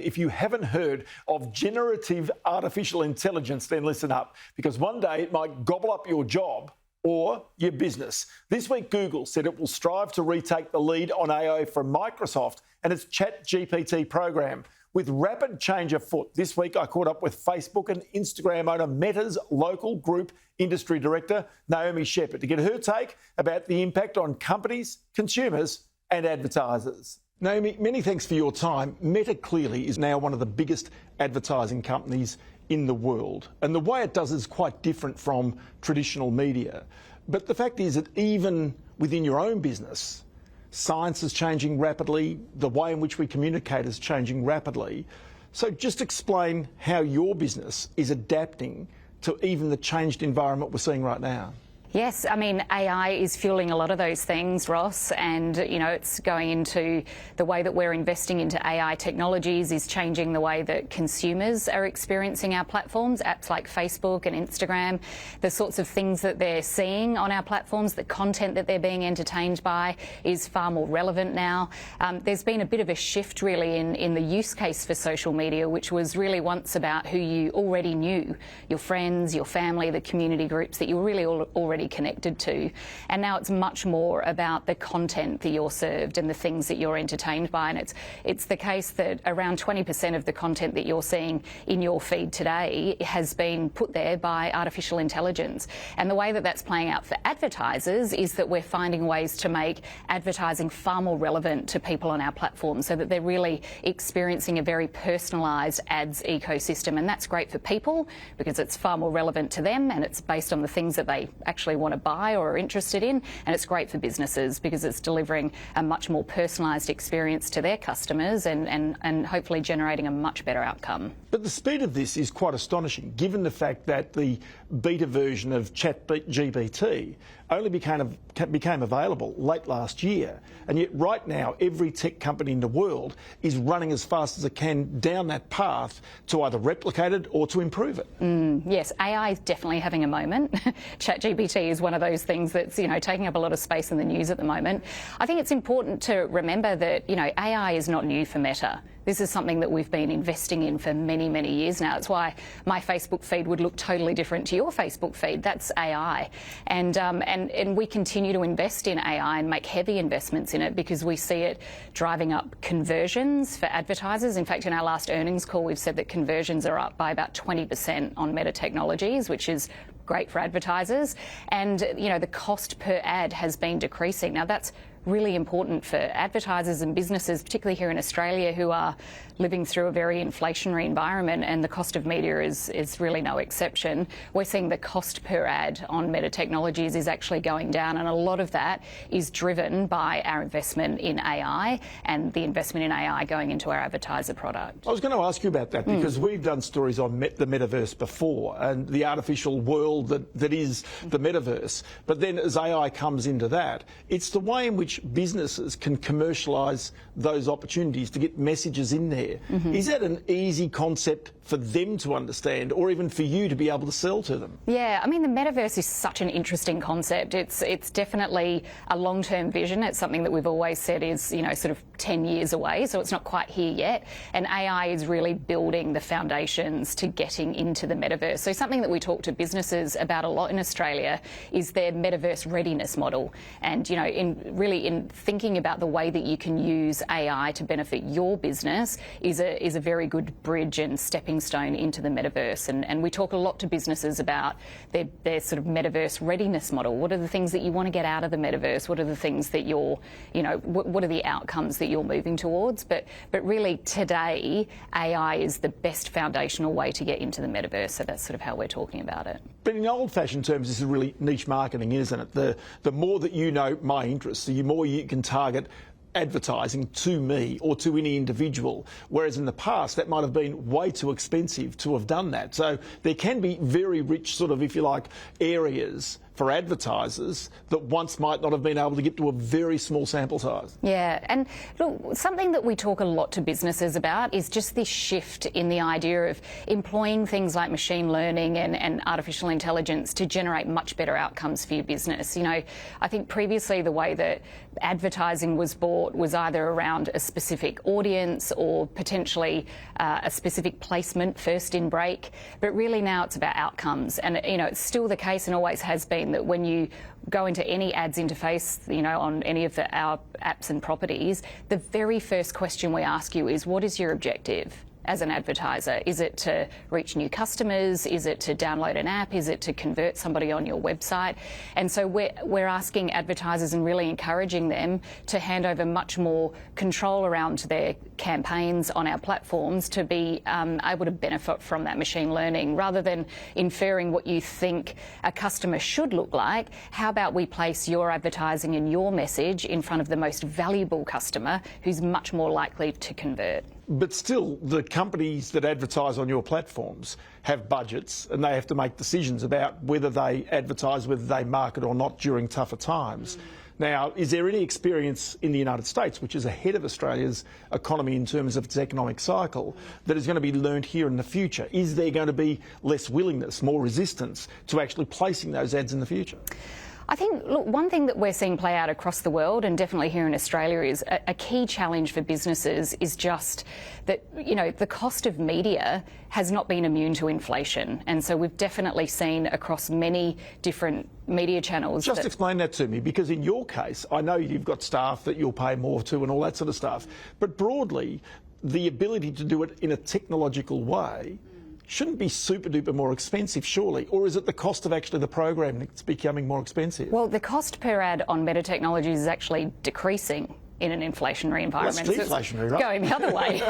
if you haven't heard of generative artificial intelligence, then listen up, because one day it might gobble up your job or your business. This week, Google said it will strive to retake the lead on AI from Microsoft and its ChatGPT program. With rapid change afoot, this week I caught up with Facebook and Instagram owner Meta's local group industry director, Naomi Shepherd, to get her take about the impact on companies, consumers and advertisers. Naomi, many thanks for your time. Meta clearly is now one of the biggest advertising companies in the world, and the way it does is quite different from traditional media. But the fact is that even within your own business, science is changing rapidly, the way in which we communicate is changing rapidly. So just explain how your business is adapting to even the changed environment we're seeing right now. Yes, I mean, AI is fueling a lot of those things, Ross, and, you know, it's going into the way that we're investing into AI technologies is changing the way that consumers are experiencing our platforms, apps like Facebook and Instagram, the sorts of things that they're seeing on our platforms, the content that they're being entertained by is far more relevant now. There's been a bit of a shift really in the use case for social media, which was really once about who you already knew, your friends, your family, the community groups that you were really already connected to, and now it's much more about the content that you're served and the things that you're entertained by. And it's the case that around 20% of the content that you're seeing in your feed today has been put there by artificial intelligence. And the way that that's playing out for advertisers is that we're finding ways to make advertising far more relevant to people on our platform, so that they're really experiencing a very personalised ads ecosystem. And that's great for people because it's far more relevant to them and it's based on the things that they actually want to buy or are interested in, and it's great for businesses because it's delivering a much more personalised experience to their customers and hopefully generating a much better outcome. But the speed of this is quite astonishing, given the fact that the beta version of ChatGPT only became available late last year, and yet right now every tech company in the world is running as fast as it can down that path to either replicate it or to improve it. Yes, AI is definitely having a moment. ChatGPT is one of those things that's, you know, taking up a lot of space in the news at the moment. I think it's important to remember that, you know, AI is not new for Meta. This is something that we've been investing in for many, many years now. It's why my Facebook feed would look totally different to your Facebook feed. That's AI. And we continue to invest in AI and make heavy investments in it because we see it driving up conversions for advertisers. In fact, in our last earnings call, we've said that conversions are up by about 20% on Meta Technologies, which is great for advertisers. And, you know, the cost per ad has been decreasing. Now, that's really important for advertisers and businesses, particularly here in Australia, who are living through a very inflationary environment, and the cost of media is really no exception. We're seeing the cost per ad on Meta Technologies is actually going down, and a lot of that is driven by our investment in AI and the investment in AI going into our advertiser product. I was going to ask you about that because we've done stories on the metaverse before and the artificial world that is the metaverse. But then as AI comes into that, it's the way in which businesses can commercialise those opportunities to get messages in there. Is that an easy concept for them to understand, or even for you to be able to sell to them? Yeah, I mean, the metaverse is such an interesting concept. It's definitely a long-term vision. It's something that we've always said is, you know, sort of 10 years away, so it's not quite here yet. And AI is really building the foundations to getting into the metaverse. So something that we talk to businesses about a lot in Australia is their metaverse readiness model. And, you know, in thinking about the way that you can use AI to benefit your business is a very good bridge and stepping stone into the metaverse. And we talk a lot to businesses about their sort of metaverse readiness model. What are the things that you want to get out of the metaverse? What are the things that you're, you know, what are the outcomes that you're moving towards? But really today, AI is the best foundational way to get into the metaverse. So that's sort of how we're talking about it. But in old-fashioned terms, this is really niche marketing, isn't it? The more that you know my interests, the more you can target advertising to me or to any individual, whereas in the past that might have been way too expensive to have done that. So there can be very rich sort of, if you like, areas for advertisers that once might not have been able to get to a very small sample size. Yeah, and look, something that we talk a lot to businesses about is just this shift in the idea of employing things like machine learning and artificial intelligence to generate much better outcomes for your business. You know, I think previously the way that advertising was bought was either around a specific audience or potentially a specific placement first in break, but really now it's about outcomes. And, you know, it's still the case and always has been that when you go into any ads interface, you know, on any of our apps and properties, the very first question we ask you is, what is your objective as an advertiser? Is it to reach new customers? Is it to download an app? Is it to convert somebody on your website? And so we're asking advertisers and really encouraging them to hand over much more control around their campaigns on our platforms to be able to benefit from that machine learning. Rather than inferring what you think a customer should look like, how about we place your advertising and your message in front of the most valuable customer who's much more likely to convert? But still, the companies that advertise on your platforms have budgets and they have to make decisions about whether they advertise, whether they market or not during tougher times. Now, is there any experience in the United States, which is ahead of Australia's economy in terms of its economic cycle, that is going to be learnt here in the future? Is there going to be less willingness, more resistance to actually placing those ads in the future? I think, look, one thing that we're seeing play out across the world and definitely here in Australia is a key challenge for businesses is just that, you know, the cost of media has not been immune to inflation. And so we've definitely seen across many different media channels. Just explain that to me, because in your case, I know you've got staff that you'll pay more to and all that sort of stuff. But broadly, the ability to do it in a technological way shouldn't be super duper more expensive, surely? Or is it the cost of actually the program that's becoming more expensive? Well, the cost per ad on Meta Technologies is actually decreasing in an inflationary environment. Well, that's deflationary, right? Going the other way.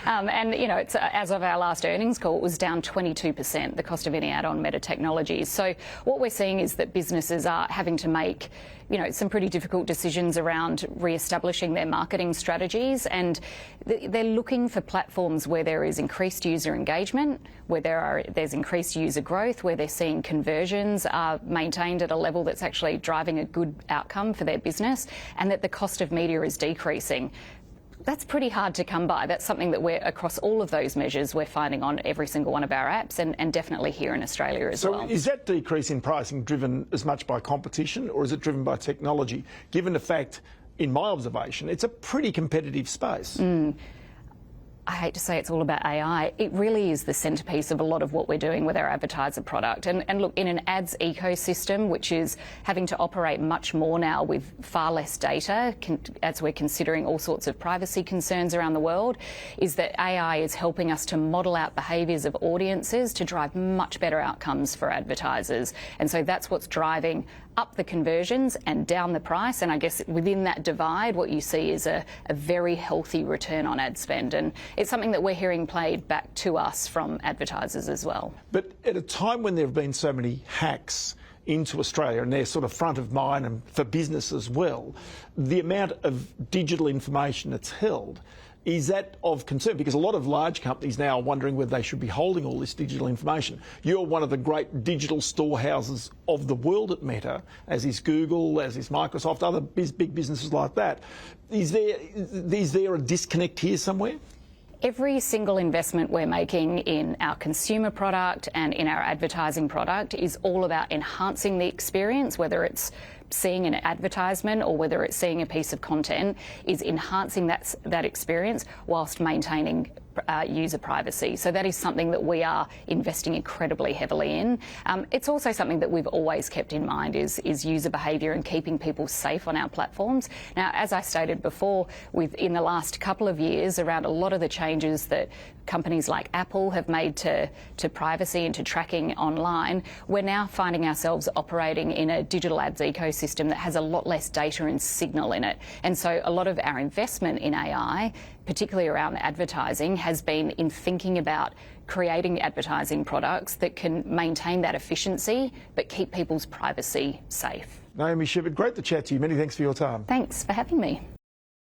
And, you know, it's, as of our last earnings call, it was down 22%, the cost of any ad on Meta Technologies. So what we're seeing is that businesses are having to make, you know, some pretty difficult decisions around re-establishing their marketing strategies, and they're looking for platforms where there is increased user engagement, where there's increased user growth, where they're seeing conversions are maintained at a level that's actually driving a good outcome for their business, and that the cost of media is decreasing. That's pretty hard to come by. That's something that we're, across all of those measures, we're finding on every single one of our apps, and definitely here in Australia as well. So is that decrease in pricing driven as much by competition, or is it driven by technology, given the fact, in my observation, it's a pretty competitive space? I hate to say it's all about AI. It really is the centrepiece of a lot of what we're doing with our advertiser product. And look, in an ads ecosystem, which is having to operate much more now with far less data, as we're considering all sorts of privacy concerns around the world, is that AI is helping us to model out behaviours of audiences to drive much better outcomes for advertisers. And so that's what's driving up the conversions and down the price. And I guess within that divide, what you see is a very healthy return on ad spend. And it's something that we're hearing played back to us from advertisers as well. But at a time when there have been so many hacks into Australia, and they're sort of front of mind and for business as well, the amount of digital information that's held, is that of concern? Because a lot of large companies now are wondering whether they should be holding all this digital information. You're one of the great digital storehouses of the world at Meta, as is Google, as is Microsoft, other big businesses like that. Is there a disconnect here somewhere? Every single investment we're making in our consumer product and in our advertising product is all about enhancing the experience, whether it's seeing an advertisement or whether it's seeing a piece of content, is enhancing that experience whilst maintaining user privacy. So that is something that we are investing incredibly heavily in. It's also something that we've always kept in mind is user behaviour and keeping people safe on our platforms. Now, as I stated before, in the last couple of years, around a lot of the changes that companies like Apple have made to privacy and to tracking online, we're now finding ourselves operating in a digital ads ecosystem that has a lot less data and signal in it. And so a lot of our investment in AI, particularly around advertising, has been in thinking about creating advertising products that can maintain that efficiency but keep people's privacy safe. Naomi Shepherd, great to chat to you. Many thanks for your time. Thanks for having me.